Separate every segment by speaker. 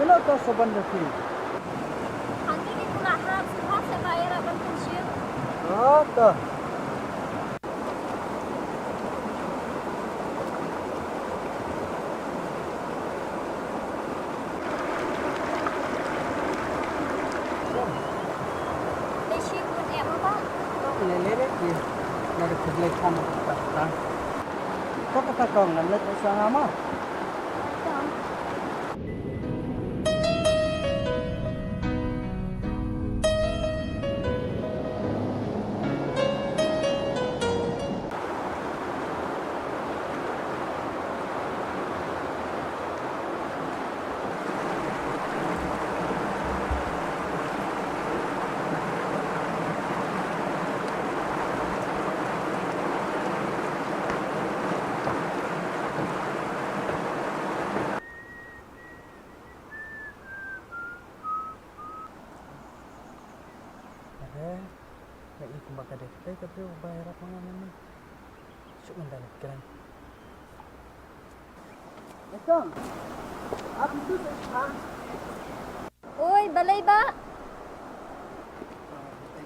Speaker 1: Sana ka sa banda fi.
Speaker 2: Nanti ni pula harap semua saya bayar abang pensiun.
Speaker 1: Ta.
Speaker 2: Lesi pun apa?
Speaker 1: Lele ki. Nada kedai kamu ta. Kau kata kau ngalet usaha mah.
Speaker 2: Tahu.
Speaker 1: Nak ikut bakal dek. Tapi bayar apa namanya? Cuk mendalam keren. Kang, aku tu sekarang.
Speaker 2: Oi, balai ba?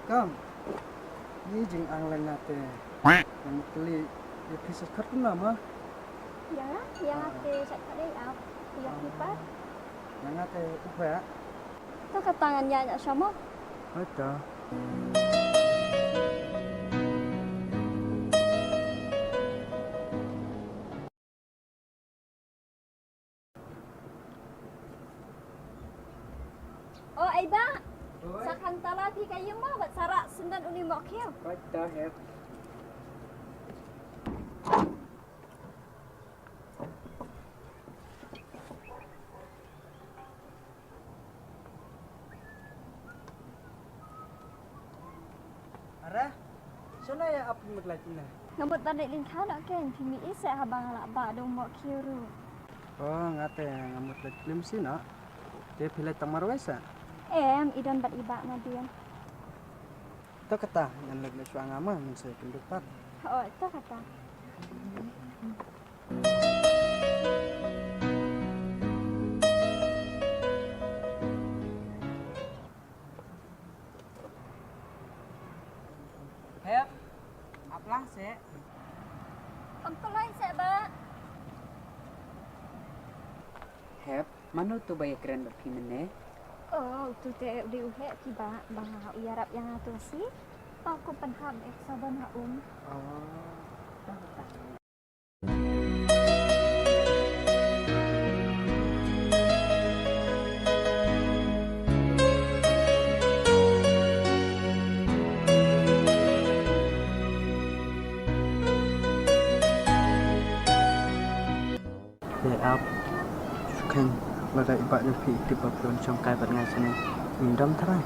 Speaker 1: Kang, ni jeng anglan nate. Yang kali dia pisah kartu nama.
Speaker 2: Ya, yang ate saya tadi up. Yang kipas.
Speaker 1: Yang nate upaya.
Speaker 2: Tu ketangannya nak sama.
Speaker 1: Ada.
Speaker 2: Oh, Aiba. Sakang talati kayu mah buat sarak sendan uni mokil.
Speaker 1: Ada heb. Arah, sana ya apa maglatina?
Speaker 2: Ngamut balik lingkau nak kan? Timi isek habang alak ba dong mokil ru.
Speaker 1: Oh, ngate ngamut lagi film sih nak. Dia pilih tamar wesa.
Speaker 2: Idan bat ibak nadian.
Speaker 1: Itu kata yang lagi suang ama saya pendukar.
Speaker 2: Oh, itu kata.
Speaker 1: Hep, apalah sih?
Speaker 2: Ampalai isek ba?
Speaker 3: Hep, mana tu bayar keren berpindah?
Speaker 2: Oh, tu teh di uhek kiba bang uyarap yang atu si. Aku penham saban haum.
Speaker 1: Oh, up. Sukan lada ibat lebih di babon sangkai berngai sini. Indam terai.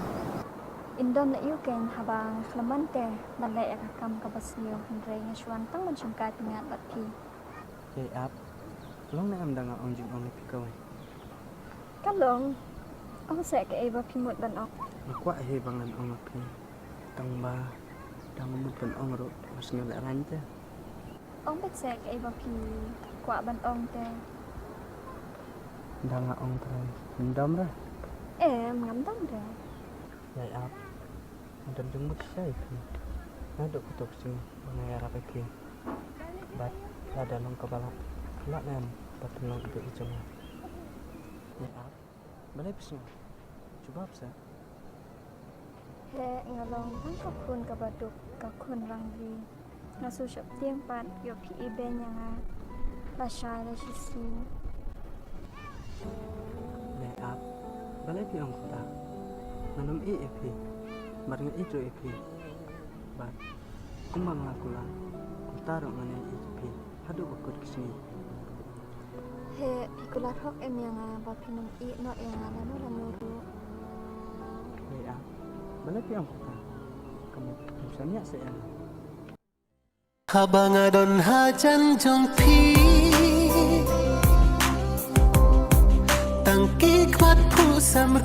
Speaker 2: Indom na iyo ken habang klamante balay akakam kabasniyo hindray nga syuantang mansungkat nga batki.
Speaker 1: Up. Long na amda nga onjing ong ipikaw.
Speaker 2: Kalong, ako sa kaiba pimot ban ok.
Speaker 1: Nakwa bangan ong api. Tangba dangamut ban ong ro mas ngala ranta.
Speaker 2: Ong bet sa kaiba pi kwa ban ong te.
Speaker 1: Danga ong terai. Indam ra.
Speaker 2: Ngamdang de.
Speaker 1: Up. Andam jengmut saya kan. Nadok kutok sing mangaya ra peki. Bat ada nang kepala. Kelak nem patulong ibu ijama. Up. Balai pisno. Coba apa?
Speaker 2: He ngalong hang kakun kabaduk kakun rangri. Ngasusyap tiang pat yoki iben yang lasya sisi.
Speaker 1: Up. Balai pi ang kota. Nanam epi. Maring itu epi. Bat. Kumbang lakulah. Kutarong ngane epi. Hadu bakut kesini.
Speaker 2: He pikulat hok yang bapinum no yang nano ramuru.
Speaker 1: Up. Balai pi ang kota. Kamu bisa niat saya.
Speaker 4: Habang adon hajan jong pi tangki kuat ku samar